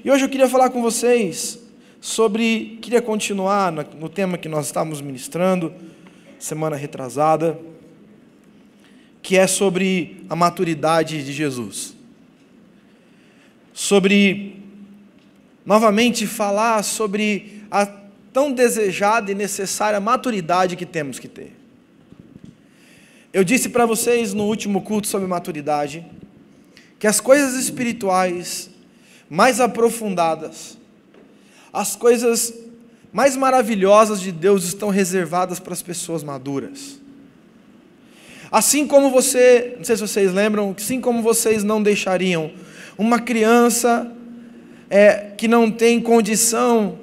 E hoje eu queria falar com vocês queria continuar no tema que nós estávamos ministrando, semana retrasada, que é sobre a maturidade de Jesus. Novamente, falar sobre a tão desejada e necessária maturidade que temos que ter. Eu disse para vocês no último culto sobre maturidade, que as coisas espirituais mais aprofundadas, as coisas mais maravilhosas de Deus estão reservadas para as pessoas maduras. Assim como não sei se vocês lembram, assim como vocês não deixariam uma criança que não tem condição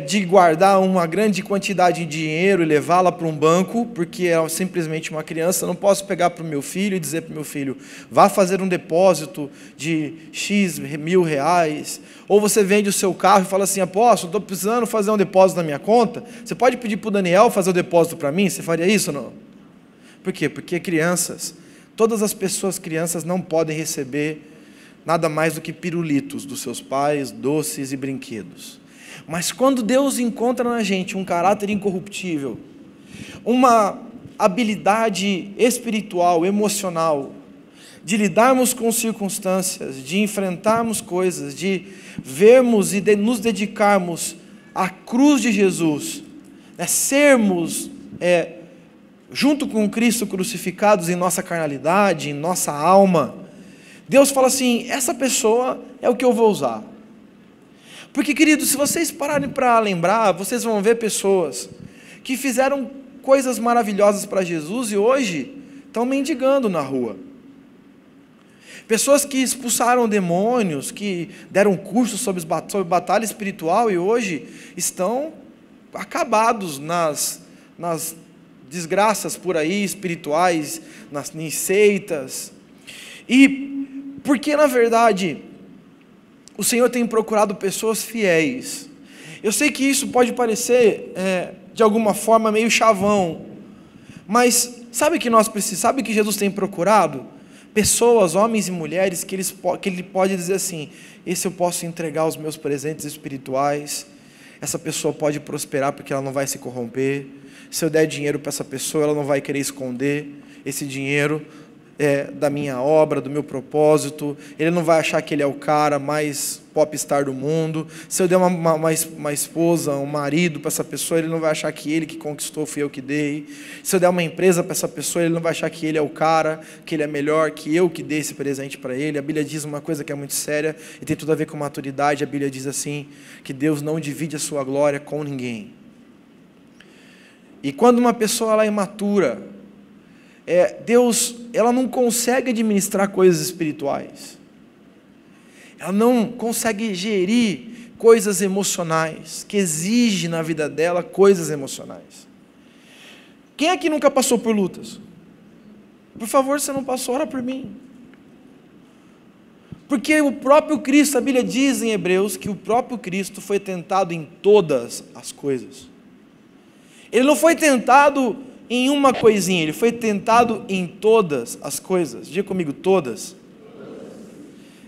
de guardar uma grande quantidade de dinheiro e levá-la para um banco, porque é simplesmente uma criança, eu não posso pegar para o meu filho e dizer para o meu filho, vá fazer um depósito de X mil reais, ou você vende o seu carro e fala assim, apóstolo, estou precisando fazer um depósito na minha conta, você pode pedir para o Daniel fazer o depósito para mim? Você faria isso ou não? Por quê? Porque todas as pessoas crianças não podem receber nada mais do que pirulitos dos seus pais, doces e brinquedos. Mas quando Deus encontra na gente um caráter incorruptível, uma habilidade espiritual, emocional, de lidarmos com circunstâncias, de enfrentarmos coisas, de vermos e de nos dedicarmos à cruz de Jesus, sermos, junto com Cristo crucificados em nossa carnalidade, em nossa alma, Deus fala assim, essa pessoa é o que eu vou usar. Porque, queridos, se vocês pararem para lembrar, vocês vão ver pessoas que fizeram coisas maravilhosas para Jesus e hoje estão mendigando na rua. Pessoas que expulsaram demônios, que deram cursos sobre batalha espiritual e hoje estão acabados nas desgraças por aí espirituais, em seitas. E porque, na verdade, o Senhor tem procurado pessoas fiéis. Eu sei que isso pode parecer, de alguma forma, meio chavão, mas sabe que Jesus tem procurado? Pessoas, homens e mulheres, que Ele pode dizer assim, esse eu posso entregar os meus presentes espirituais, essa pessoa pode prosperar porque ela não vai se corromper, se eu der dinheiro para essa pessoa, ela não vai querer esconder esse dinheiro, da minha obra, do meu propósito, ele não vai achar que ele é o cara mais popstar do mundo, se eu der uma esposa, um marido para essa pessoa, ele não vai achar que ele que conquistou, fui eu que dei, se eu der uma empresa para essa pessoa, ele não vai achar que ele é o cara, que ele é melhor, que eu que dei esse presente para ele. A Bíblia diz uma coisa que é muito séria, e tem tudo a ver com maturidade, a Bíblia diz assim, que Deus não divide a sua glória com ninguém. E quando uma pessoa ela é imatura, ela não consegue administrar coisas espirituais, ela não consegue gerir coisas emocionais, que exige na vida dela coisas emocionais. Quem aqui nunca passou por lutas? Por favor, se não passou, ora por mim. Porque o próprio Cristo, a Bíblia diz em Hebreus, que o próprio Cristo foi tentado em todas as coisas. Ele não foi tentado em uma coisinha, ele foi tentado em todas as coisas. Diga comigo, todas.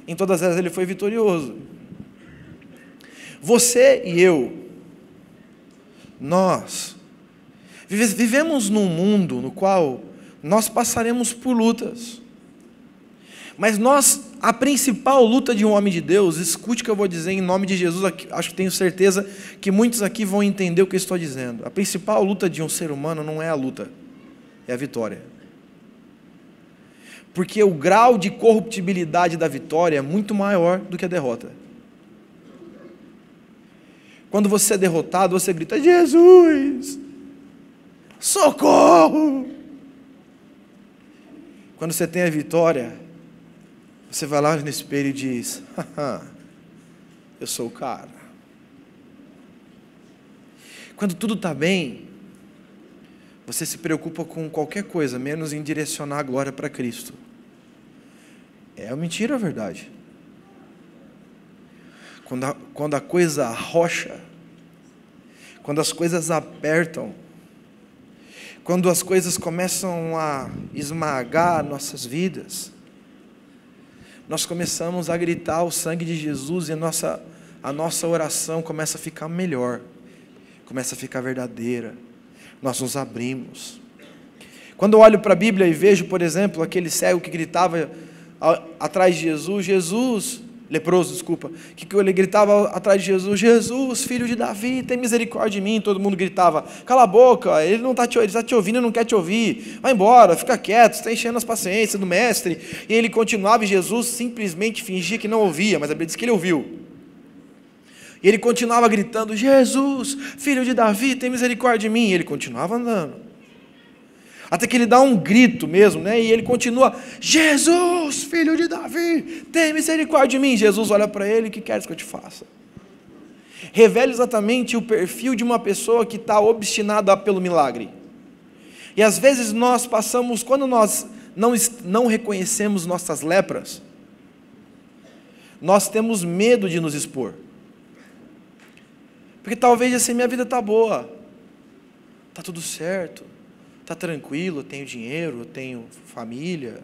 Em todas elas ele foi vitorioso. Você e eu, nós, vivemos num mundo no qual nós passaremos por lutas. Mas a principal luta de um homem de Deus, escute o que eu vou dizer em nome de Jesus, acho que tenho certeza que muitos aqui vão entender o que eu estou dizendo. A principal luta de um ser humano não é a luta, é a vitória. Porque o grau de corruptibilidade da vitória é muito maior do que a derrota. Quando você é derrotado, você grita, Jesus, socorro! Quando você tem a vitória, você vai lá no espelho e diz, eu sou o cara. Quando tudo está bem, você se preocupa com qualquer coisa, menos em direcionar a glória para Cristo. É mentira ou é verdade? Quando a coisa arrocha, quando as coisas apertam, quando as coisas começam a esmagar nossas vidas, nós começamos a gritar o sangue de Jesus e a nossa oração começa a ficar melhor, começa a ficar verdadeira. Nós nos abrimos. Quando eu olho para a Bíblia e vejo, por exemplo, aquele cego que gritava atrás de Jesus, leproso, desculpa, que ele gritava atrás de Jesus, filho de Davi, tem misericórdia de mim. Todo mundo gritava, cala a boca, ele está te ouvindo e não quer te ouvir, vai embora, fica quieto, você está enchendo as paciências do mestre. E ele continuava, e Jesus simplesmente fingia que não ouvia, mas a Bíblia diz que ele ouviu. E ele continuava gritando, Jesus, filho de Davi, tem misericórdia de mim. E ele continuava andando. Até que ele dá um grito mesmo, né? E ele continua, Jesus, filho de Davi, tem misericórdia de mim. Jesus olha para ele, o que queres que eu te faça? Revela exatamente o perfil de uma pessoa que está obstinada pelo milagre. E às vezes nós passamos, quando nós não reconhecemos nossas lepras, nós temos medo de nos expor. Porque talvez assim, minha vida está boa, está tudo certo, está tranquilo, eu tenho dinheiro, eu tenho família,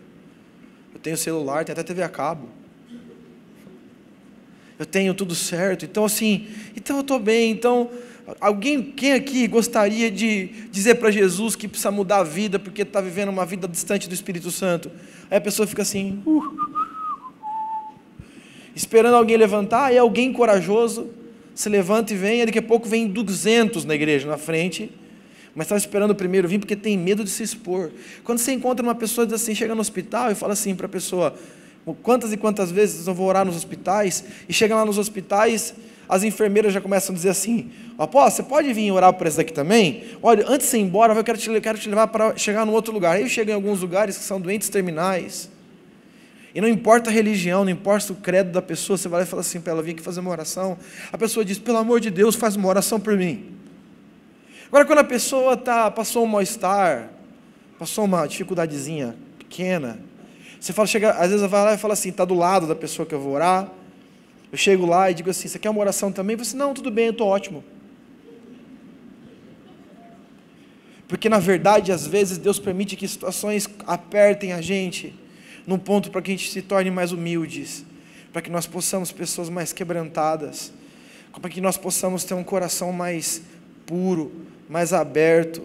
eu tenho celular, tenho até TV a cabo, eu tenho tudo certo, então assim, então eu estou bem. Então, quem aqui gostaria de dizer para Jesus que precisa mudar a vida, porque está vivendo uma vida distante do Espírito Santo? Aí a pessoa fica assim, esperando alguém levantar, aí alguém corajoso se levanta e vem, e daqui a pouco vem 200 na igreja, na frente, mas estava esperando o primeiro vir porque tem medo de se expor. Quando você encontra uma pessoa, diz assim, chega no hospital e fala assim para a pessoa, quantas e quantas vezes eu vou orar nos hospitais, e chega lá nos hospitais, as enfermeiras já começam a dizer assim, apóstolo, você pode vir orar por esse daqui também? Olha, antes de você ir embora, eu quero te levar para chegar num outro lugar. Aí eu chego em alguns lugares que são doentes terminais, e não importa a religião, não importa o credo da pessoa, você vai lá e fala assim para ela, vim aqui fazer uma oração. A pessoa diz, pelo amor de Deus, faz uma oração por mim. Agora, quando a pessoa passou um mal-estar, passou uma dificuldadezinha pequena, você fala, às vezes vai lá e fala assim, está do lado da pessoa que eu vou orar, eu chego lá e digo assim, você quer uma oração também? Você, não, tudo bem, eu estou ótimo. Porque, na verdade, às vezes, Deus permite que situações apertem a gente, num ponto para que a gente se torne mais humildes, para que nós possamos pessoas mais quebrantadas, para que nós possamos ter um coração mais puro, mais aberto,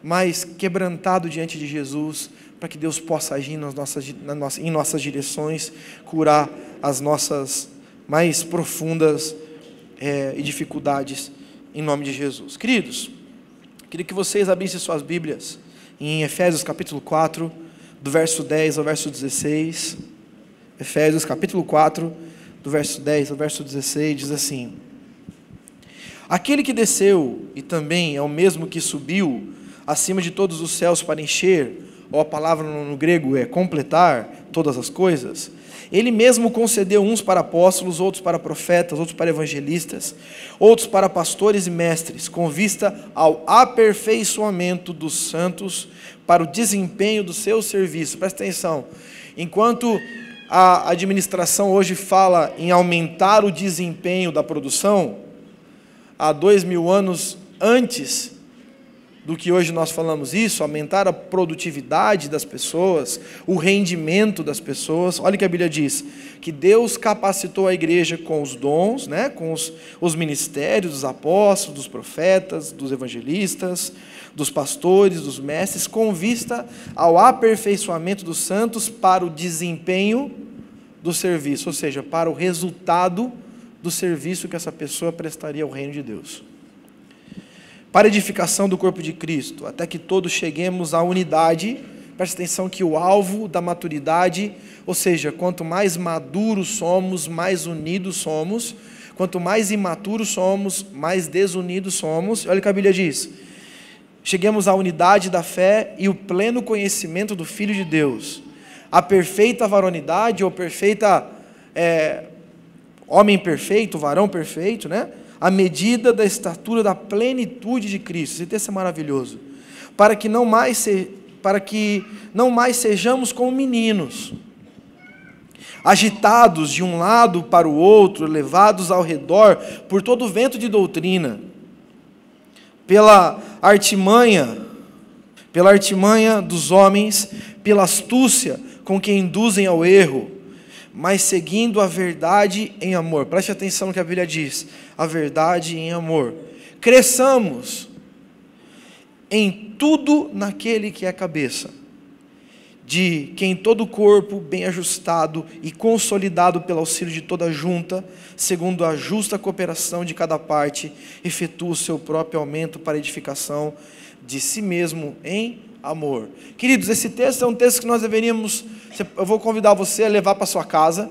mais quebrantado diante de Jesus, para que Deus possa agir em nossas direções, curar as nossas mais profundas dificuldades, em nome de Jesus. Queridos, queria que vocês abrissem suas Bíblias em Efésios capítulo 4, do verso 10 ao verso 16, Efésios capítulo 4, do verso 10 ao verso 16, diz assim, aquele que desceu e também é o mesmo que subiu acima de todos os céus para encher, ou a palavra no grego é completar todas as coisas, ele mesmo concedeu uns para apóstolos, outros para profetas, outros para evangelistas, outros para pastores e mestres, com vista ao aperfeiçoamento dos santos, para o desempenho do seu serviço. Presta atenção, enquanto a administração hoje fala em aumentar o desempenho da produção, há 2000 anos antes do que hoje nós falamos isso, aumentar a produtividade das pessoas, o rendimento das pessoas. Olha o que a Bíblia diz, que Deus capacitou a igreja com os dons, né, com os ministérios dos apóstolos, dos profetas, dos evangelistas, dos pastores, dos mestres, com vista ao aperfeiçoamento dos santos para o desempenho do serviço, ou seja, para o resultado do serviço que essa pessoa prestaria ao reino de Deus. Para a edificação do corpo de Cristo, até que todos cheguemos à unidade. Preste atenção que o alvo da maturidade, ou seja, quanto mais maduros somos, mais unidos somos, quanto mais imaturos somos, mais desunidos somos. Olha o que a Bíblia diz, cheguemos à unidade da fé e o pleno conhecimento do Filho de Deus, a perfeita varonidade, ou perfeita, homem perfeito, varão perfeito, né? A medida da estatura da plenitude de Cristo. Esse texto é maravilhoso. Para que não mais sejamos como meninos, agitados de um lado para o outro, levados ao redor por todo o vento de doutrina, pela artimanha dos homens, pela astúcia com que induzem ao erro, mas seguindo a verdade em amor. Preste atenção no que a Bíblia diz, a verdade em amor. Cresçamos em tudo naquele que é a cabeça, de quem todo o corpo, bem ajustado e consolidado pelo auxílio de toda a junta, segundo a justa cooperação de cada parte, efetua o seu próprio aumento para a edificação de si mesmo em amor. Queridos, esse texto é um texto que nós deveríamos, eu vou convidar você a levar para sua casa,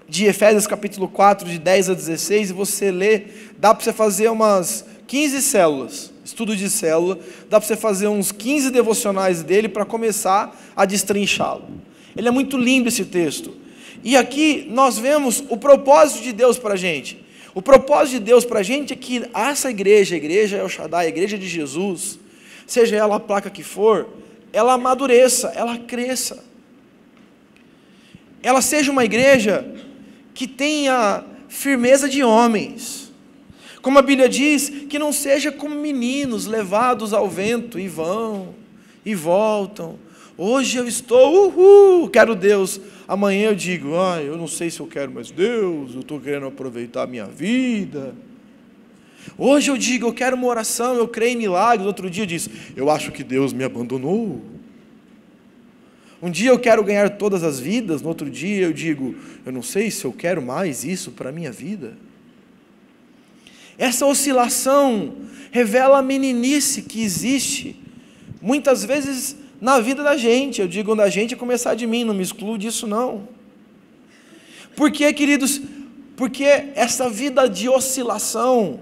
de Efésios capítulo 4, de 10 a 16, e você lê, dá para você fazer umas 15 células, estudo de célula, dá para você fazer uns 15 devocionais dele para começar a destrinchá-lo. Ele é muito lindo esse texto. E aqui nós vemos o propósito de Deus para a gente. O propósito de Deus para a gente é que essa igreja, a igreja El Shaddai, a igreja de Jesus, seja ela a placa que for, ela amadureça, ela cresça. Ela seja uma igreja que tenha firmeza de homens. Como a Bíblia diz, que não seja como meninos levados ao vento e vão e voltam. Hoje eu estou, quero Deus. Amanhã eu digo, eu não sei se eu quero mais Deus, eu estou querendo aproveitar a minha vida. Hoje eu digo, eu quero uma oração, eu creio em milagres. Outro dia diz, eu acho que Deus me abandonou. Um dia eu quero ganhar todas as vidas, no outro dia eu digo, eu não sei se eu quero mais isso para a minha vida. Essa oscilação revela a meninice que existe, muitas vezes na vida da gente. Eu digo da gente, é começar de mim, não me excluo disso não. Por quê, queridos? Porque essa vida de oscilação,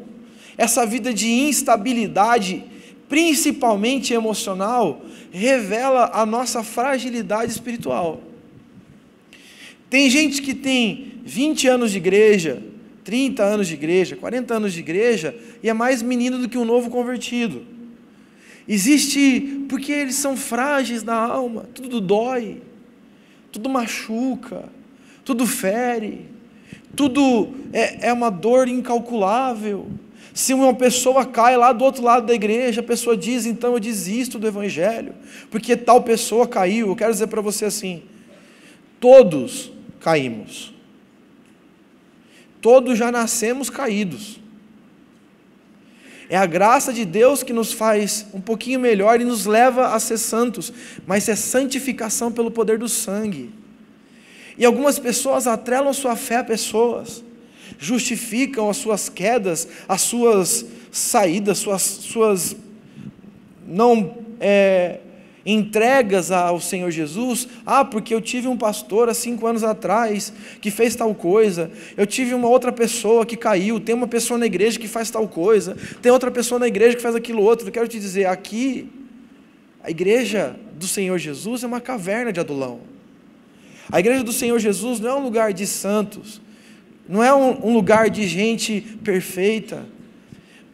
essa vida de instabilidade, principalmente emocional, revela a nossa fragilidade espiritual. Tem gente que tem 20 anos de igreja, 30 anos de igreja, 40 anos de igreja, e é mais menino do que um novo convertido. Existe, porque eles são frágeis na alma, tudo dói, tudo machuca, tudo fere, tudo é uma dor incalculável. Se uma pessoa cai lá do outro lado da igreja, a pessoa diz, então eu desisto do evangelho, porque tal pessoa caiu. Eu quero dizer para você assim, todos caímos. Todos já nascemos caídos. É a graça de Deus que nos faz um pouquinho melhor e nos leva a ser santos, mas é santificação pelo poder do sangue. E algumas pessoas atrelam sua fé a pessoas, justificam as suas quedas, as suas saídas, suas não entregas ao Senhor Jesus. Porque eu tive um pastor há 5 anos atrás que fez tal coisa, eu tive uma outra pessoa que caiu, tem uma pessoa na igreja que faz tal coisa, tem outra pessoa na igreja que faz aquilo outro. Eu quero te dizer, aqui a igreja do Senhor Jesus é uma caverna de Adulão. A igreja do Senhor Jesus não é um lugar de santos, não é um lugar de gente perfeita,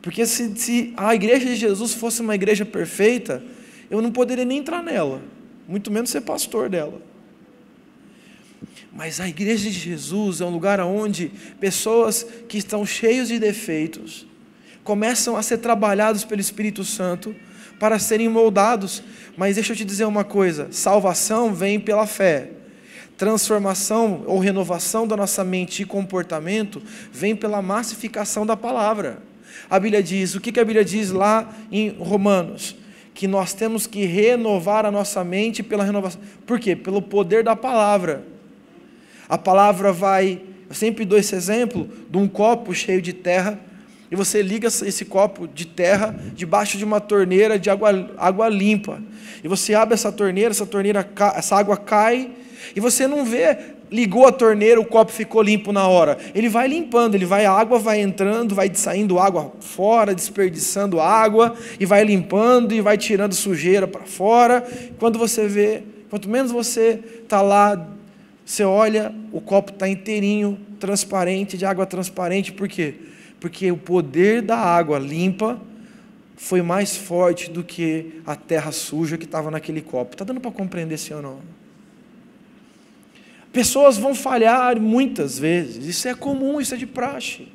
porque se a igreja de Jesus fosse uma igreja perfeita, eu não poderia nem entrar nela, muito menos ser pastor dela. Mas a igreja de Jesus é um lugar onde pessoas que estão cheios de defeitos começam a ser trabalhados pelo Espírito Santo para serem moldados. Mas deixa eu te dizer uma coisa, salvação vem pela fé. Transformação ou renovação da nossa mente e comportamento vem pela massificação da palavra. A Bíblia diz, o que a Bíblia diz lá em Romanos? Que nós temos que renovar a nossa mente pela renovação. Por quê? Pelo poder da palavra. A palavra vai, eu sempre dou esse exemplo, de um copo cheio de terra, e você liga esse copo de terra debaixo de uma torneira de água limpa. E você abre essa torneira, essa água cai, e você não vê, ligou a torneira, o copo ficou limpo na hora. Ele vai limpando, a água vai entrando, vai saindo água fora, desperdiçando água, e vai limpando, e vai tirando sujeira para fora. Quando você vê, quanto menos você está lá, você olha, o copo está inteirinho, transparente, de água transparente. Por quê? Porque o poder da água limpa foi mais forte do que a terra suja que estava naquele copo. Está dando para compreender, sim ou não? Pessoas vão falhar muitas vezes, isso é comum, isso é de praxe.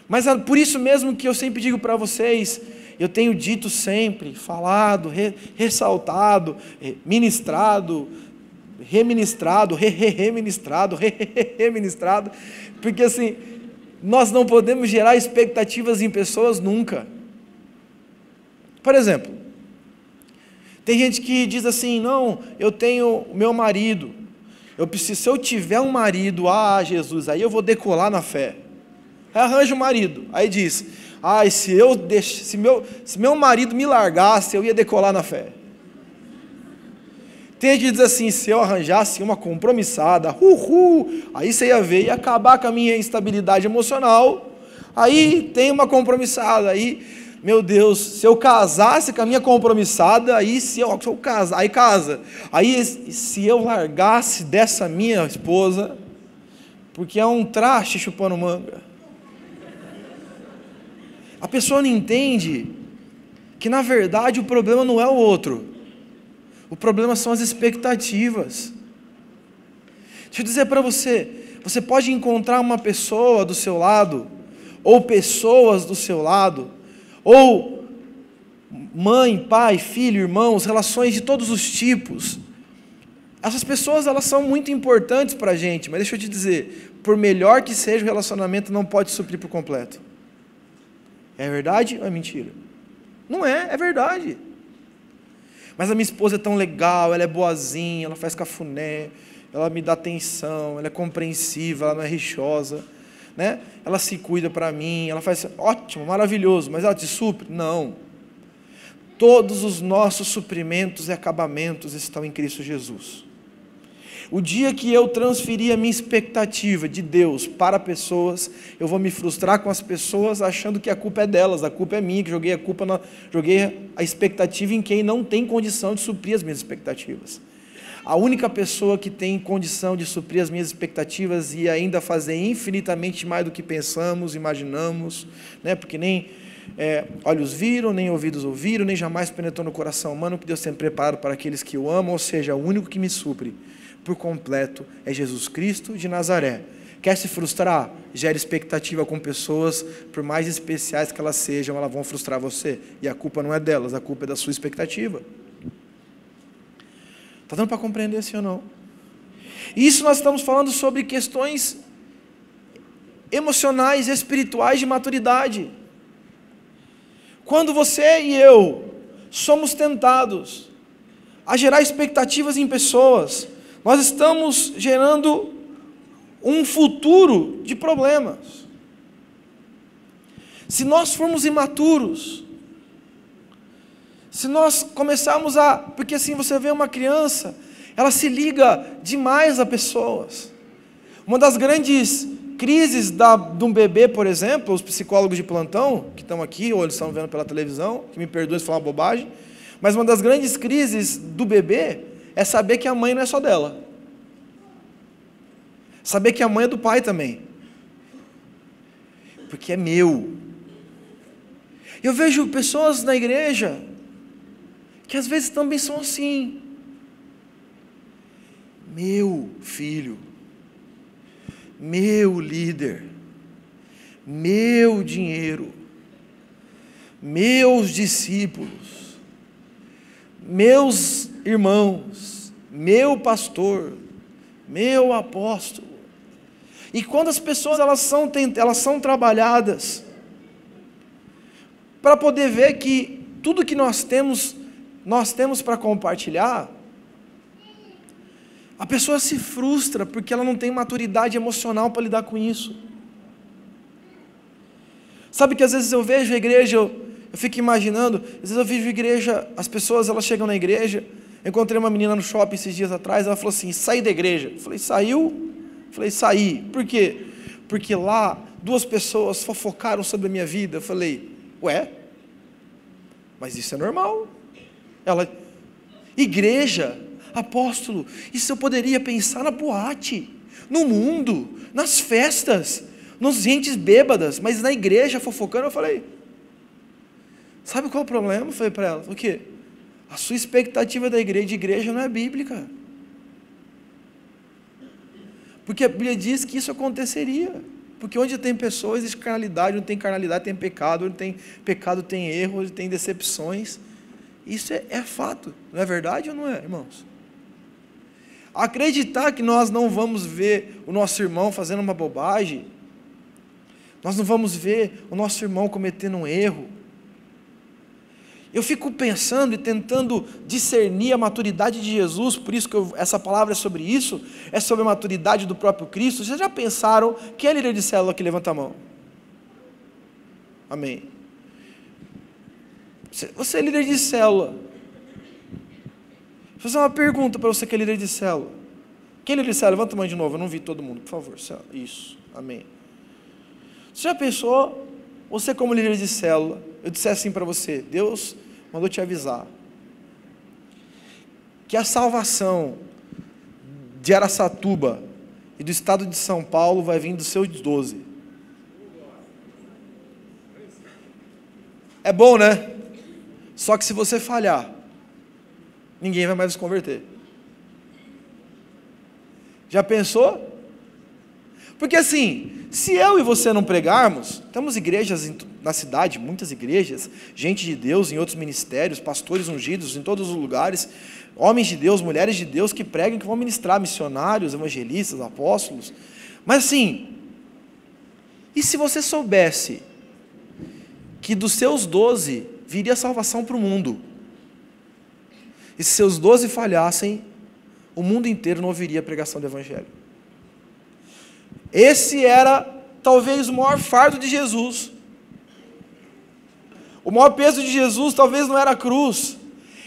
Mas é por isso mesmo que eu sempre digo para vocês, eu tenho dito sempre, falado, ressaltado, ministrado, reministrado, reministrado, reministrado, porque assim, nós não podemos gerar expectativas em pessoas nunca. Por exemplo, tem gente que diz assim, não, eu tenho meu marido, se eu tiver um marido, Jesus, aí eu vou decolar na fé. Aí arranja um marido, aí diz, se meu marido me largasse, eu ia decolar na fé. Tem gente que diz assim, se eu arranjasse uma compromissada, aí você ia ver, ia acabar com a minha instabilidade emocional, aí tem uma compromissada, aí, meu Deus, se eu casasse com a minha compromissada, aí se eu casar, aí casa, aí se eu largasse dessa minha esposa, porque é um traste chupando manga. A pessoa não entende que na verdade o problema não é o outro. O problema são as expectativas. Deixa eu dizer para você, você pode encontrar uma pessoa do seu lado, ou pessoas do seu lado, ou mãe, pai, filho, irmãos, relações de todos os tipos. Essas pessoas, elas são muito importantes para a gente, mas deixa eu te dizer, por melhor que seja o relacionamento, não pode suprir por completo. É verdade ou é mentira? Não é, é verdade. Mas a minha esposa é tão legal, ela é boazinha, ela faz cafuné, ela me dá atenção, ela é compreensiva, ela não é rixosa, né? Ela se cuida para mim, ela faz ótimo, maravilhoso, mas ela te supre? Não. Todos os nossos suprimentos e acabamentos estão em Cristo Jesus. O dia que eu transferir a minha expectativa de Deus para pessoas, eu vou me frustrar com as pessoas achando que a culpa é delas, a culpa é minha, que joguei a expectativa em quem não tem condição de suprir as minhas expectativas. A única pessoa que tem condição de suprir as minhas expectativas e ainda fazer infinitamente mais do que pensamos, imaginamos, né? Porque nem olhos viram, nem ouvidos ouviram, nem jamais penetrou no coração humano, que Deus tem preparado para aqueles que o amam, ou seja, o único que me supre por completo é Jesus Cristo de Nazaré. Quer se frustrar? Gera expectativa com pessoas, por mais especiais que elas sejam, elas vão frustrar você, e a culpa não é delas, a culpa é da sua expectativa. Está dando para compreender sim ou não? Isso nós estamos falando sobre questões emocionais, espirituais de maturidade. Quando você e eu somos tentados a gerar expectativas em pessoas, nós estamos gerando um futuro de problemas. Se nós formos imaturos, se nós começarmos porque assim você vê uma criança, ela se liga demais a pessoas. Uma das grandes crises de um bebê, por exemplo, os psicólogos de plantão, que estão aqui, ou eles estão vendo pela televisão, que me perdoem se falar uma bobagem, mas uma das grandes crises do bebê é saber que a mãe não é só dela. Saber que a mãe é do pai também. Porque é meu. Eu vejo pessoas na igreja que às vezes também são assim. Meu filho, meu líder, meu dinheiro, meus discípulos, meus irmãos, meu pastor, meu apóstolo. E quando as pessoas elas são trabalhadas para poder ver que tudo que nós temos para compartilhar, a pessoa se frustra porque ela não tem maturidade emocional para lidar com isso. Sabe que às vezes eu vejo a igreja, eu fico imaginando, às vezes eu vejo a igreja, as pessoas elas chegam na igreja. Eu encontrei uma menina no shopping esses dias atrás, ela falou assim, saí da igreja. Eu falei, saiu? Eu falei, saí. Por quê? Porque lá 2 pessoas fofocaram sobre a minha vida. Eu falei, ué, mas isso é normal. Ela, igreja, apóstolo, isso eu poderia pensar na boate, no mundo, nas festas, nos gentes bêbadas, mas na igreja fofocando. Eu falei, sabe qual é o problema? Eu falei para ela, o quê? A sua expectativa de igreja não é bíblica. Porque a Bíblia diz que isso aconteceria. Porque onde tem pessoas, existe carnalidade, onde tem carnalidade tem pecado, onde tem pecado tem erro, onde tem decepções. Isso é fato, não é verdade ou não é, irmãos? acreditar que nós não vamos ver o nosso irmão fazendo uma bobagem, nós não vamos ver o nosso irmão cometendo um erro. Eu fico pensando e tentando discernir a maturidade de Jesus, por isso que essa palavra é sobre isso, é sobre a maturidade do próprio Cristo. Vocês já pensaram, quem é líder de célula que levanta a mão? Amém. Você é líder de célula. Vou fazer uma pergunta para você que é líder de célula. Quem é líder de célula? Levanta a mão de novo, eu não vi todo mundo, por favor. Isso, amém. Você já pensou, você como líder de célula, eu disse assim para você, Deus mandou te avisar, que a salvação de Araçatuba e do estado de São Paulo vai vir dos seus 12. É bom, né? Só que se você falhar, ninguém vai mais se converter. Já pensou? Porque assim, se eu e você não pregarmos, temos igrejas na cidade, muitas igrejas, gente de Deus em outros ministérios, pastores ungidos em todos os lugares, homens de Deus, mulheres de Deus que pregam, que vão ministrar, missionários, evangelistas, apóstolos. Mas assim, e se você soubesse que dos seus 12 viria a salvação para o mundo, e se seus 12 falhassem, o mundo inteiro não ouviria a pregação do evangelho? Esse era talvez o maior fardo de Jesus. O maior peso de Jesus talvez não era a cruz,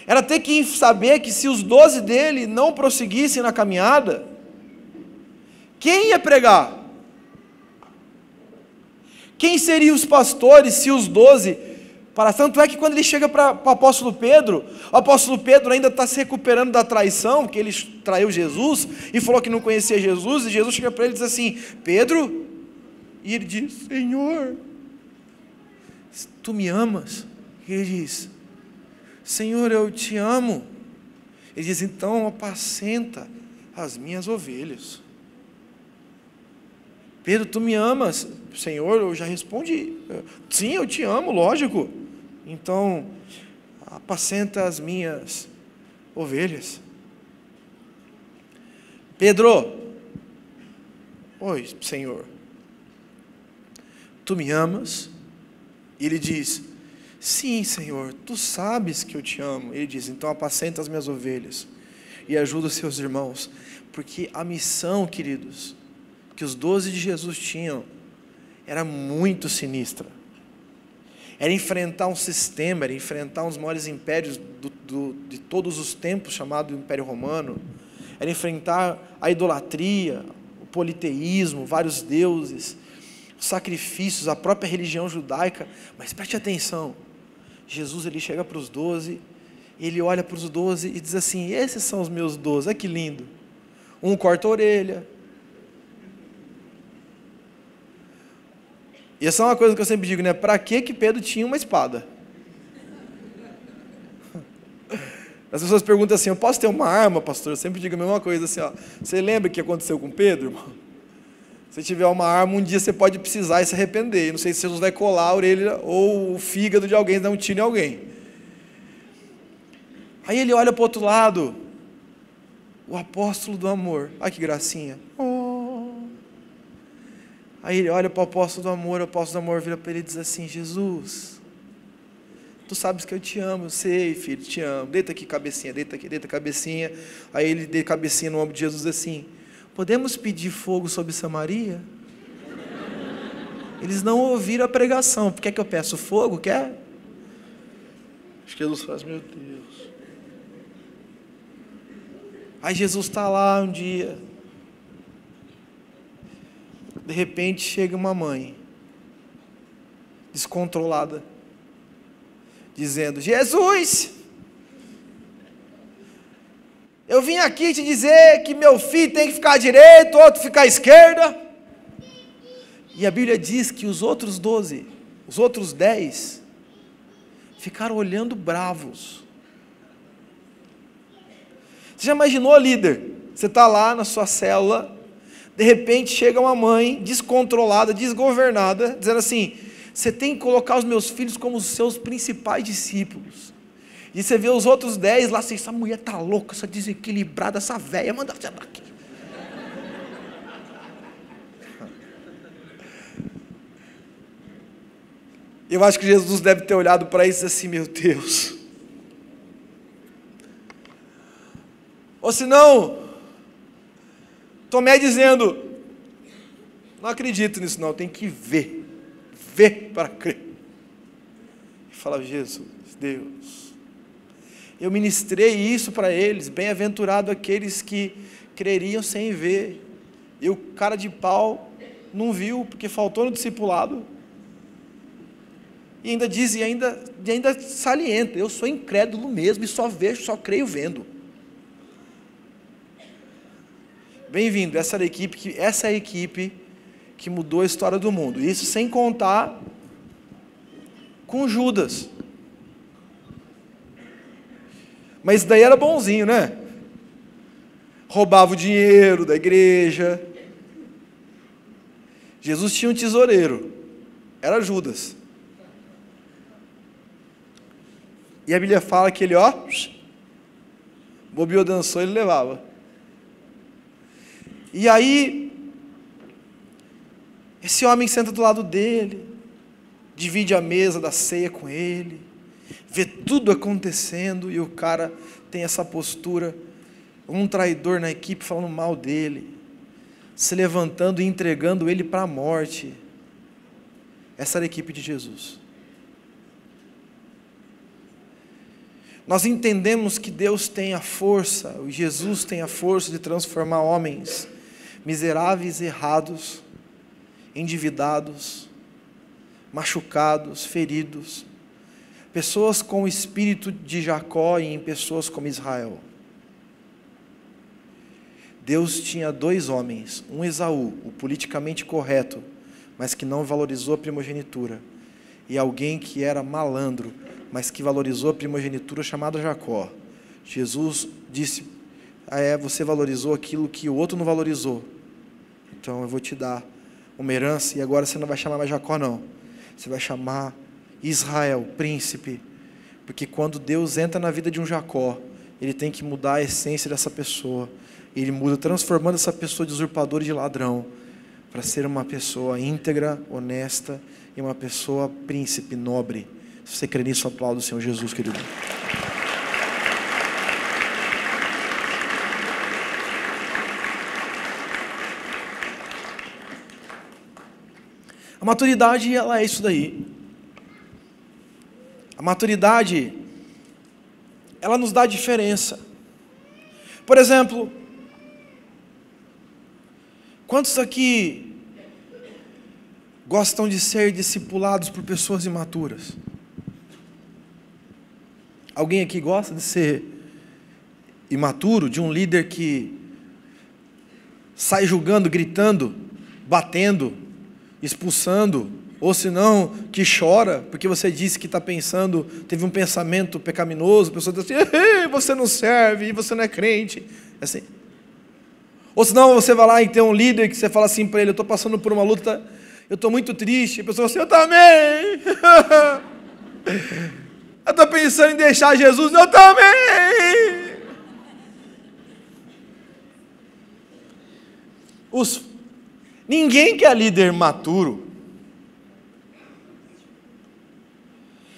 era ter que saber que se os 12 dele não prosseguissem na caminhada, quem ia pregar? Quem seriam os pastores se os 12... Tanto é que quando ele chega para o apóstolo Pedro ainda está se recuperando da traição, que ele traiu Jesus, e falou que não conhecia Jesus, e Jesus chega para ele e diz assim, Pedro, e ele diz, Senhor, tu me amas? E ele diz, Senhor, eu te amo. Ele diz, então apacenta as minhas ovelhas. Pedro, tu me amas? Senhor, eu já respondi, sim, eu te amo, lógico. Então, apacenta as minhas ovelhas. Pedro, oi, Senhor, tu me amas? E ele diz, sim, Senhor, tu sabes que eu te amo. Ele diz, então apacenta as minhas ovelhas e ajuda os seus irmãos, porque a missão, queridos, que os 12 de Jesus tinham, era muito sinistra. Era enfrentar um sistema, era enfrentar um dos maiores impérios de todos os tempos, chamado Império Romano. Era enfrentar a idolatria, o politeísmo, vários deuses, os sacrifícios, a própria religião judaica. Mas preste atenção, Jesus ele chega para os 12, ele olha para os 12 e diz assim, esses são os meus 12, olha que lindo. Um corta a orelha. E essa é uma coisa que eu sempre digo, né? Para que Pedro tinha uma espada? As pessoas perguntam assim, eu posso ter uma arma, pastor? Eu sempre digo a mesma coisa, assim, ó, você lembra o que aconteceu com Pedro, irmão? Se tiver uma arma, um dia você pode precisar e se arrepender. Não sei se Jesus vai colar a orelha ou o fígado de alguém, dar um tiro em alguém. Aí ele olha para o outro lado, o apóstolo do amor. Ai, que gracinha. Aí ele olha para o apóstolo do amor vira para ele e diz assim, Jesus, tu sabes que eu te amo, eu sei, filho, te amo, deita aqui cabecinha, deita cabecinha. Aí ele deita cabecinha no ombro de Jesus assim, podemos pedir fogo sobre Samaria? Eles não ouviram a pregação, quer que eu peço fogo, quer? Acho que Jesus faz, meu Deus. Aí Jesus está lá um dia, de repente chega uma mãe, descontrolada, dizendo, Jesus, eu vim aqui te dizer que meu filho tem que ficar à direita, o outro ficar à esquerda. E a Bíblia diz que os outros 12, os outros 10, ficaram olhando bravos. Você já imaginou, líder? Você está lá na sua célula, de repente chega uma mãe descontrolada, desgovernada, dizendo assim, você tem que colocar os meus filhos como os seus principais discípulos. E você vê os outros 10 lá assim, essa mulher tá louca, essa desequilibrada, essa velha, manda você aqui. Eu acho que Jesus deve ter olhado para isso assim, meu Deus. Ou senão, Tomé dizendo, não acredito nisso não, tem que ver para crer. E fala, Jesus, Deus, eu ministrei isso para eles, bem-aventurado aqueles que creriam sem ver. E o cara de pau não viu, porque faltou no discipulado. E ainda diz, e ainda salienta, eu sou incrédulo mesmo, e só vejo, só creio vendo. Bem-vindo, essa é a equipe que mudou a história do mundo. Isso sem contar com Judas. Mas daí era bonzinho, né? Roubava o dinheiro da igreja. Jesus tinha um tesoureiro, era Judas. E a Bíblia fala que ele, bobeou, dançou, ele levava. E aí, esse homem senta do lado dele, divide a mesa da ceia com ele, vê tudo acontecendo, e o cara tem essa postura, um traidor na equipe falando mal dele, se levantando e entregando ele para a morte. Essa era a equipe de Jesus. Nós entendemos que Deus tem a força, o Jesus tem a força de transformar homens miseráveis, errados, endividados, machucados, feridos, pessoas com o espírito de Jacó e em pessoas como Israel. Deus tinha 2 homens, um Esaú, o politicamente correto, mas que não valorizou a primogenitura, e alguém que era malandro, mas que valorizou a primogenitura, chamado Jacó. Jesus disse, você valorizou aquilo que o outro não valorizou, então eu vou te dar uma herança, e agora você não vai chamar mais Jacó não, você vai chamar Israel, príncipe, porque quando Deus entra na vida de um Jacó, ele tem que mudar a essência dessa pessoa, ele muda, transformando essa pessoa de usurpador e de ladrão, para ser uma pessoa íntegra, honesta, e uma pessoa príncipe, nobre. Se você crê nisso, aplauda o Senhor Jesus, querido. A maturidade, ela é isso daí. A maturidade, ela nos dá diferença. Por exemplo, quantos aqui gostam de ser discipulados por pessoas imaturas? Alguém aqui gosta de ser imaturo, de um líder que sai julgando, gritando, batendo, expulsando, ou senão que chora, porque você disse que está pensando, teve um pensamento pecaminoso, a pessoa diz assim, você não serve, você não é crente, assim. Ou senão você vai lá e tem um líder que você fala assim para ele, eu estou passando por uma luta, eu estou muito triste, a pessoa fala assim, eu também, eu estou pensando em deixar Jesus, eu também. Ninguém quer líder maturo.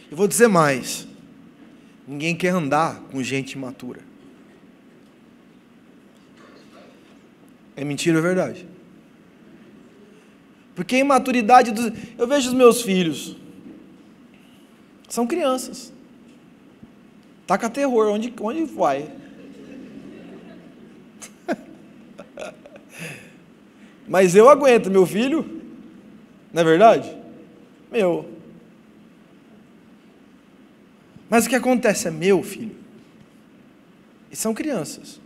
Eu vou dizer mais, ninguém quer andar com gente imatura. É mentira ou é verdade? Porque a imaturidade eu vejo os meus filhos, são crianças, taca terror onde vai. Mas eu aguento, meu filho, não é verdade? Meu. Mas o que acontece é meu filho. E são crianças.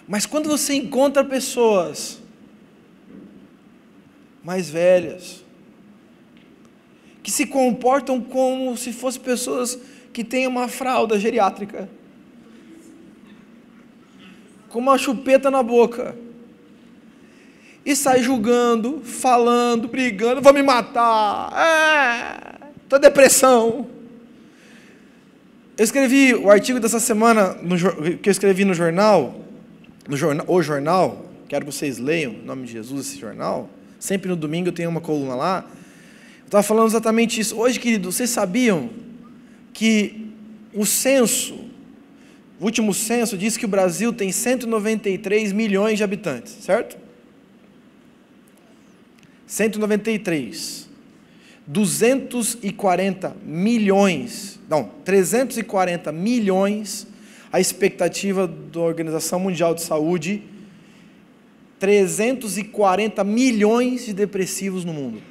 Mas quando você encontra pessoas mais velhas, que se comportam como se fossem pessoas que têm uma fralda geriátrica, com uma chupeta na boca, e sai julgando, falando, brigando, vou me matar, tô depressão. Eu escrevi o artigo dessa semana, que eu escrevi no jornal, O Jornal, quero que vocês leiam, em nome de Jesus, esse jornal. Sempre no domingo eu tenho uma coluna lá. Eu estava falando exatamente isso. Hoje, querido, vocês sabiam que o último censo diz que o Brasil tem 193 milhões de habitantes, certo? 193. 340 milhões, a expectativa da Organização Mundial de Saúde, 340 milhões de depressivos no mundo.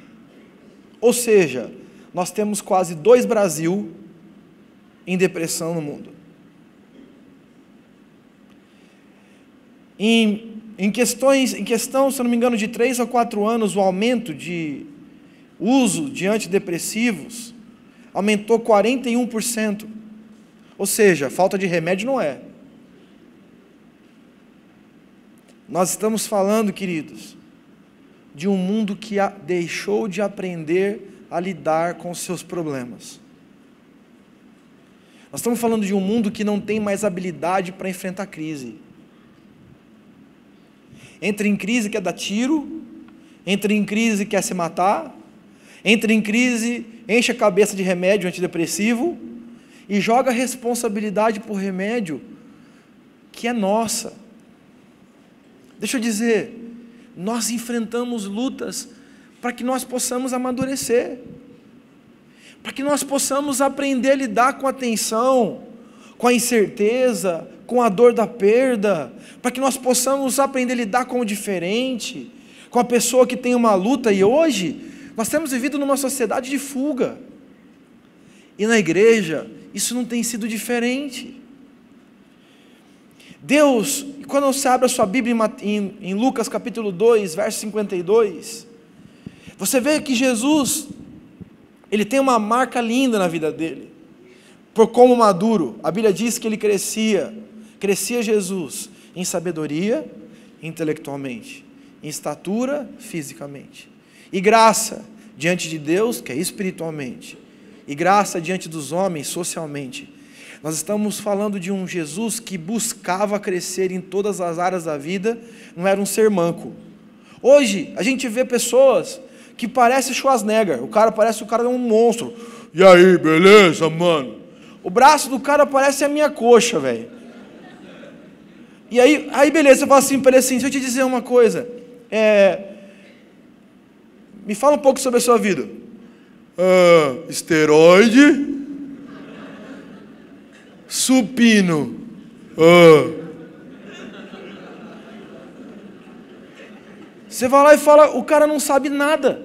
Ou seja, nós temos quase 2 Brasil em depressão no mundo. Em questão, se eu não me engano, de 3 a 4 anos, o aumento de uso de antidepressivos aumentou 41%. Ou seja, falta de remédio não é. Nós estamos falando, queridos, de um mundo que deixou de aprender a lidar com os seus problemas. Nós estamos falando de um mundo que não tem mais habilidade para enfrentar crise. Entra em crise, quer dar tiro, entra em crise, quer se matar, entra em crise, enche a cabeça de remédio antidepressivo e joga a responsabilidade por remédio que é nossa. Deixa eu dizer, nós enfrentamos lutas para que nós possamos amadurecer, para que nós possamos aprender a lidar com a tensão, com a incerteza, com a dor da perda, para que nós possamos aprender a lidar com o diferente, com a pessoa que tem uma luta. E hoje, nós temos vivido numa sociedade de fuga, e na igreja, isso não tem sido diferente. Deus, quando você abre a sua Bíblia em Lucas capítulo 2, verso 52, você vê que Jesus, ele tem uma marca linda na vida dele, por como maduro. A Bíblia diz que ele crescia Jesus em sabedoria, intelectualmente, em estatura, fisicamente, e graça diante de Deus, que é espiritualmente, e graça diante dos homens, socialmente. Nós estamos falando de um Jesus que buscava crescer em todas as áreas da vida, não era um ser manco. Hoje, a gente vê pessoas que parecem Schwarzenegger, parece o cara é um monstro. E aí, beleza, mano? O braço do cara parece a minha coxa, velho. E aí beleza, você fala assim para ele assim, deixa eu te dizer uma coisa, me fala um pouco sobre a sua vida. Esteroide, supino. Você vai lá e fala, o cara não sabe nada,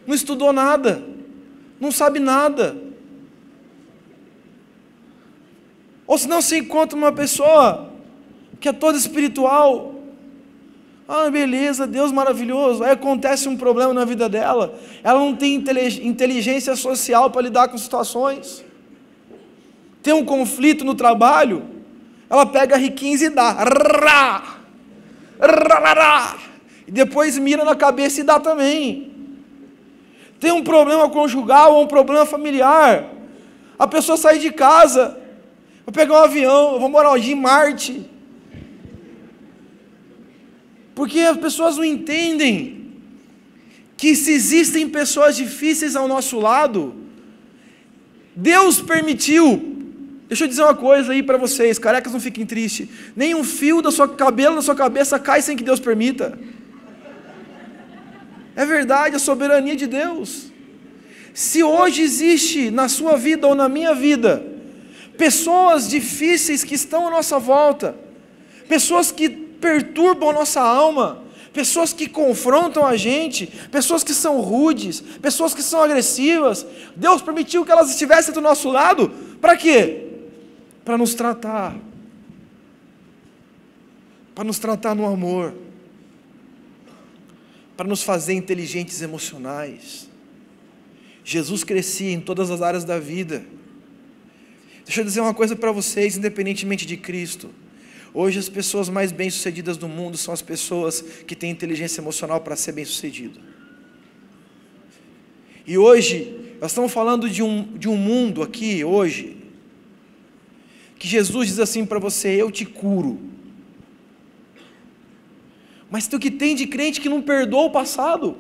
não estudou nada, não sabe nada. Ou se não se encontra uma pessoa que é toda espiritual, beleza, Deus maravilhoso, aí acontece um problema na vida dela, ela não tem inteligência social para lidar com situações, tem um conflito no trabalho, ela pega R15 e dá, e depois mira na cabeça e dá também. Tem um problema conjugal ou um problema familiar, a pessoa sai de casa, vou pegar um avião, eu vou morar hoje em Marte, porque as pessoas não entendem que se existem pessoas difíceis ao nosso lado, Deus permitiu. Deixa eu dizer uma coisa aí para vocês, carecas, não fiquem tristes, nenhum fio do seu cabelo na sua cabeça cai sem que Deus permita. É verdade, a soberania de Deus. Se hoje existe na sua vida ou na minha vida pessoas difíceis que estão à nossa volta, pessoas que perturbam a nossa alma, pessoas que confrontam a gente, pessoas que são rudes, pessoas que são agressivas, Deus permitiu que elas estivessem do nosso lado, para quê? Para nos tratar no amor, para nos fazer inteligentes emocionais. Jesus crescia em todas as áreas da vida. Deixa eu dizer uma coisa para vocês, independentemente de Cristo, hoje as pessoas mais bem-sucedidas do mundo são as pessoas que têm inteligência emocional para ser bem-sucedido. E hoje, Nós estamos falando de um mundo aqui, hoje, que Jesus diz assim para você: eu te curo. Mas o que tem de crente que não perdoa o passado?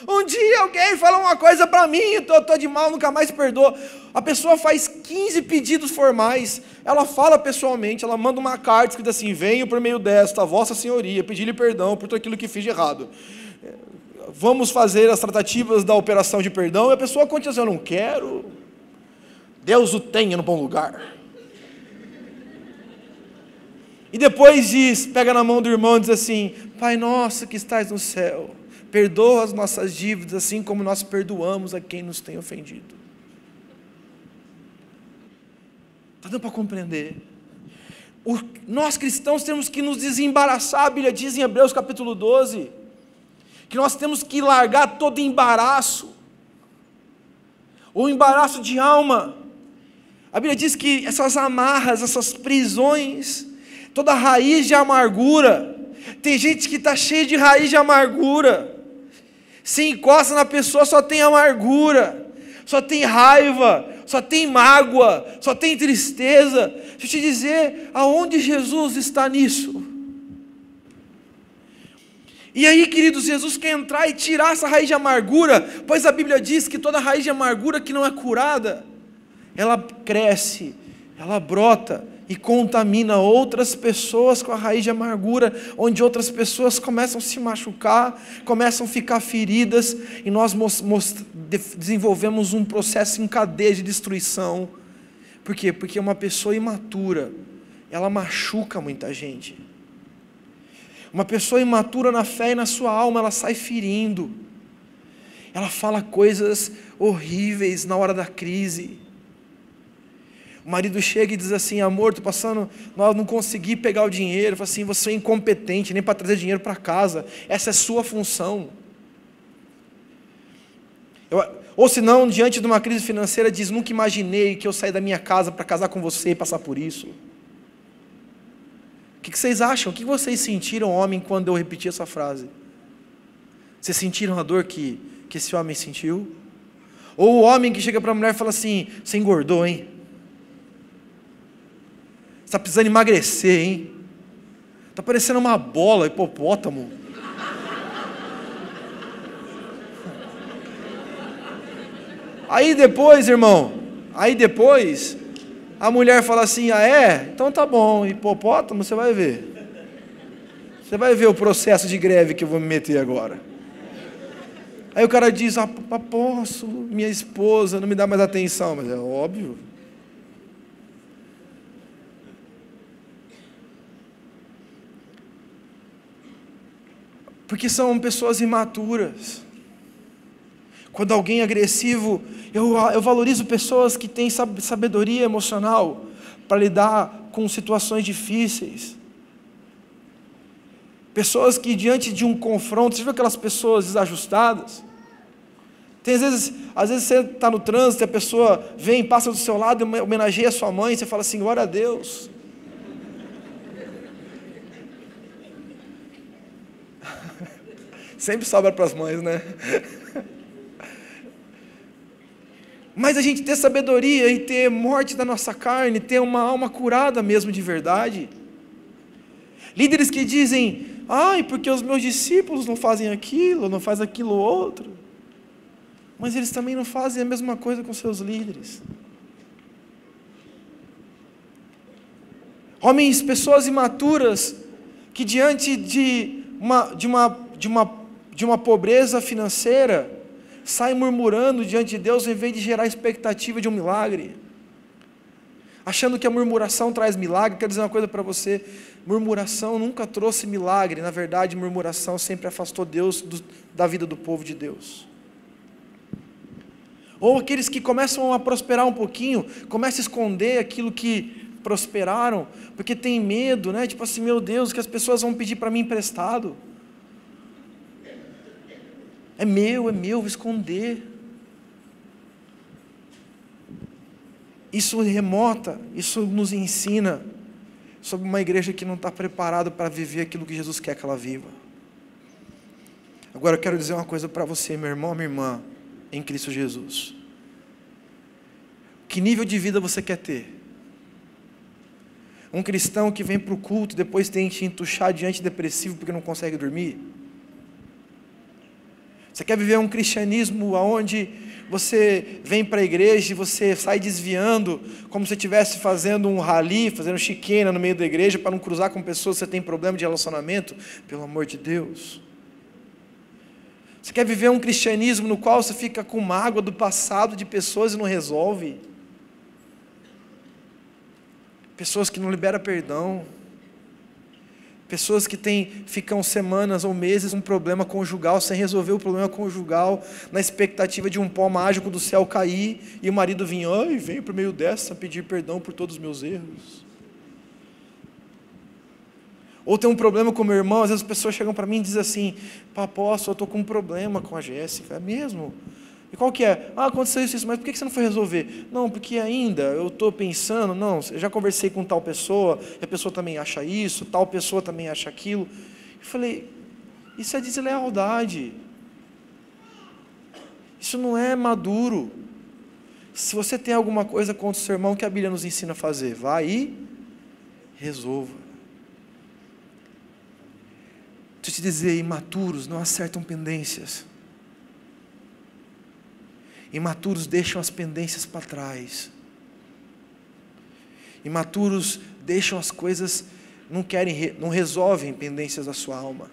Um dia alguém falou uma coisa para mim, estou de mal, nunca mais perdoa. A pessoa faz 15 pedidos formais, ela fala pessoalmente, ela manda uma carta escrita assim: venho por meio desta, vossa senhoria, pedir-lhe perdão por tudo aquilo que fiz de errado. Vamos fazer as tratativas da operação de perdão, e a pessoa continua assim: eu não quero, Deus o tenha no bom lugar. E depois diz, pega na mão do irmão e diz assim: Pai nosso que estás no céu, perdoa as nossas dívidas, assim como nós perdoamos a quem nos tem ofendido. Está dando para compreender? Nós cristãos temos que nos desembaraçar. A Bíblia diz em Hebreus capítulo 12, que nós temos que largar todo embaraço, ou embaraço de alma. A Bíblia diz que essas amarras, essas prisões, toda raiz de amargura, tem gente que está cheia de raiz de amargura, se encosta na pessoa, só tem amargura, só tem raiva, só tem mágoa, só tem tristeza. Deixa eu te dizer, aonde Jesus está nisso? E aí, queridos, Jesus quer entrar e tirar essa raiz de amargura, pois a Bíblia diz que toda raiz de amargura que não é curada, ela cresce, ela brota e contamina outras pessoas com a raiz de amargura, onde outras pessoas começam a se machucar, começam a ficar feridas, e nós desenvolvemos um processo em cadeia de destruição. Por quê? Porque uma pessoa imatura, ela machuca muita gente. Uma pessoa imatura na fé e na sua alma, ela sai ferindo, ela fala coisas horríveis na hora da crise. O marido chega e diz assim: amor, estou passando, nós não consegui pegar o dinheiro. Fala assim: você é incompetente, nem para trazer dinheiro para casa, essa é sua função. Ou se não, diante de uma crise financeira, diz: nunca imaginei que eu saí da minha casa para casar com você e passar por isso. O que vocês acham? O que vocês sentiram, homem, quando eu repeti essa frase? Vocês sentiram a dor que esse homem sentiu? Ou o homem que chega para a mulher e fala assim: você engordou, hein? Você está precisando emagrecer, hein? Está parecendo uma bola, hipopótamo. Aí depois, irmão, a mulher fala assim: ah é? Então tá bom, hipopótamo, você vai ver. Você vai ver o processo de greve que eu vou me meter agora. Aí o cara diz: ah, posso, minha esposa não me dá mais atenção. Mas é óbvio. Porque são pessoas imaturas. Quando alguém é agressivo, eu valorizo pessoas que têm sabedoria emocional para lidar com situações difíceis. Pessoas que diante de um confronto, você viu aquelas pessoas desajustadas? Tem às vezes você está no trânsito, a pessoa vem, passa do seu lado, homenageia a sua mãe, você fala assim: glória a Deus. Sempre sobra para as mães, né? Mas a gente ter sabedoria e ter morte da nossa carne, ter uma alma curada mesmo de verdade. Líderes que dizem: ai, porque os meus discípulos não fazem aquilo, não fazem aquilo outro. Mas eles também não fazem a mesma coisa com seus líderes. Homens, pessoas imaturas, que diante de uma pobreza financeira, sai murmurando diante de Deus, em vez de gerar expectativa de um milagre, achando que a murmuração traz milagre. Quero dizer uma coisa para você: murmuração nunca trouxe milagre. Na verdade, murmuração sempre afastou Deus da vida do povo de Deus. Ou aqueles que começam a prosperar um pouquinho, começam a esconder aquilo que prosperaram, porque tem medo, né? Tipo assim: meu Deus, que as pessoas vão pedir para mim emprestado. É meu, vou esconder. Isso remota, isso nos ensina sobre uma igreja que não está preparada para viver aquilo que Jesus quer que ela viva. Agora eu quero dizer uma coisa para você, meu irmão, minha irmã. em Cristo Jesus. Que nível de vida você quer ter? Um cristão que vem para o culto e depois tem que entuchar de antidepressivo porque não consegue dormir? Você quer viver um cristianismo onde você vem para a igreja e você sai desviando, como se estivesse fazendo um rally, fazendo chicane no meio da igreja para não cruzar com pessoas que você tem problema de relacionamento? Pelo amor de Deus. Você quer viver um cristianismo no qual você fica com mágoa do passado de pessoas e não resolve? Pessoas que não liberam perdão, pessoas que ficam semanas ou meses um problema conjugal, sem resolver o problema conjugal, na expectativa de um pó mágico do céu cair, e o marido vir, vem para o meio dessa pedir perdão por todos os meus erros. Ou tem um problema com o meu irmão, às vezes as pessoas chegam para mim e dizem assim, apóstolo, eu estou com um problema com a Jéssica. É mesmo? E qual que é? Aconteceu isso, mas por que você não foi resolver? Não, porque ainda eu estou pensando, eu já conversei com tal pessoa, e a pessoa também acha isso, tal pessoa também acha aquilo. Eu falei, isso é deslealdade. Isso não é maduro. Se você tem alguma coisa contra o seu irmão, que a Bíblia nos ensina a fazer? Vá e resolva. Deixa eu te dizer, imaturos não acertam pendências. Imaturos deixam as pendências para trás. Imaturos deixam as coisas, não resolvem pendências da sua alma.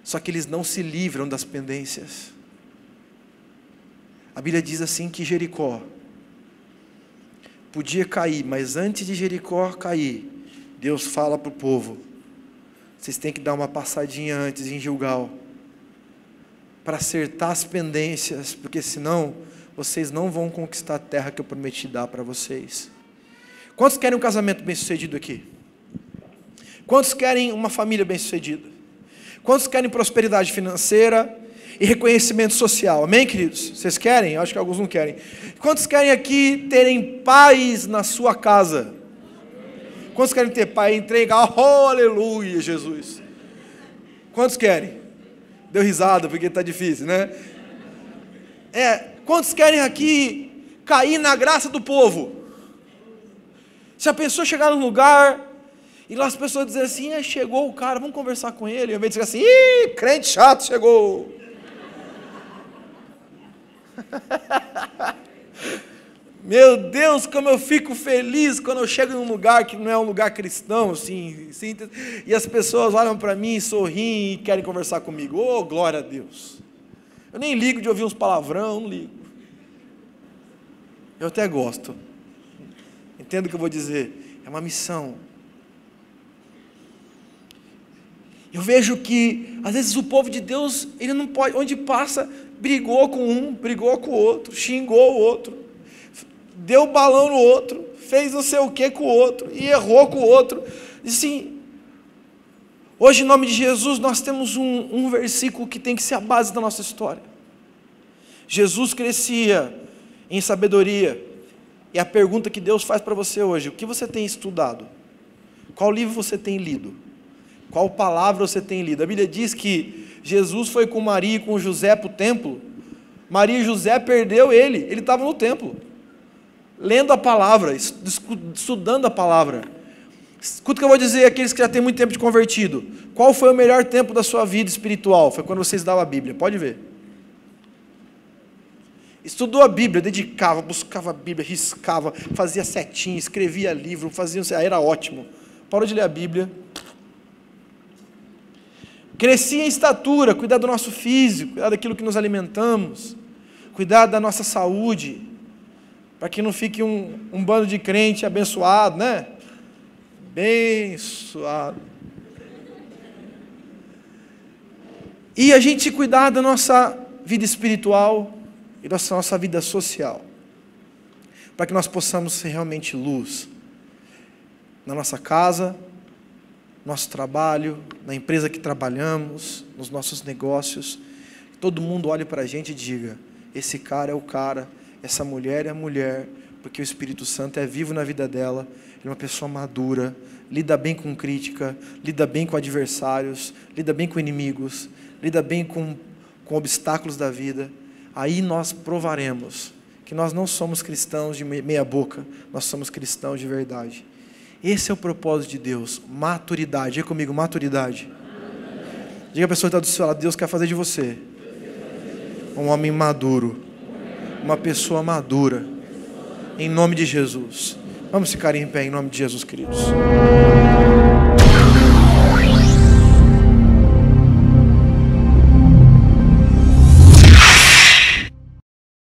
Só que eles não se livram das pendências. A Bíblia diz assim que Jericó podia cair, mas antes de Jericó cair, Deus fala para o povo, vocês têm que dar uma passadinha antes em Gilgal, para acertar as pendências, porque senão vocês não vão conquistar a terra que eu prometi dar para vocês. Quantos querem um casamento bem-sucedido aqui? Quantos querem uma família bem-sucedida? Quantos querem prosperidade financeira e reconhecimento social? Amém, queridos? Vocês querem? Eu acho que alguns não querem. Quantos querem aqui terem paz na sua casa? Quantos querem ter paz e entregar? Oh, aleluia, Jesus. Quantos querem? Deu risada porque está difícil, né? Quantos querem aqui cair na graça do povo? Se a pessoa chegar num lugar e lá as pessoas dizem assim, chegou o cara, vamos conversar com ele, ao invés de dizer assim, crente chato chegou. Meu Deus, como eu fico feliz quando eu chego num lugar que não é um lugar cristão, assim, e as pessoas olham para mim, sorriem e querem conversar comigo. Oh, glória a Deus. Eu nem ligo de ouvir uns palavrão, não ligo. Eu até gosto. Entendo o que eu vou dizer. É uma missão. Eu vejo que, às vezes, o povo de Deus, ele não pode, onde passa, brigou com um, brigou com o outro, xingou o outro, deu balão no outro, fez não sei o que com o outro, e errou com o outro. E assim, hoje, em nome de Jesus, nós temos um versículo que tem que ser a base da nossa história. Jesus crescia em sabedoria, e a pergunta que Deus faz para você hoje, o que você tem estudado? Qual livro você tem lido? Qual palavra você tem lido? A Bíblia diz que Jesus foi com Maria e com José para o templo. Maria e José perdeu ele estava no templo, lendo a palavra, estudando a palavra. Escuta o que eu vou dizer àqueles que já têm muito tempo de convertido. Qual foi o melhor tempo da sua vida espiritual? Foi quando você estudava a Bíblia, pode ver. Estudou a Bíblia, dedicava, buscava a Bíblia, riscava, fazia setinha, escrevia livro, era ótimo. Parou de ler a Bíblia. Crescia em estatura, cuidar do nosso físico, cuidar daquilo que nos alimentamos, cuidar da nossa saúde, para que não fique um bando de crente abençoado, né? Abençoado. E a gente cuidar da nossa vida espiritual e da nossa vida social, para que nós possamos ser realmente luz na nossa casa, nosso trabalho, na empresa que trabalhamos, nos nossos negócios. Todo mundo olhe para a gente e diga, esse cara é o cara, essa mulher é a mulher, porque o Espírito Santo é vivo na vida dela, ele é uma pessoa madura, lida bem com crítica, lida bem com adversários, lida bem com inimigos, lida bem com com obstáculos da vida, aí nós provaremos que nós não somos cristãos de meia boca, nós somos cristãos de verdade. Esse é o propósito de Deus, maturidade. Diga comigo, maturidade. Diga a pessoa que está do seu lado, Deus quer fazer de você um homem maduro, uma pessoa madura, em nome de Jesus. Vamos ficar em pé em nome de Jesus, queridos.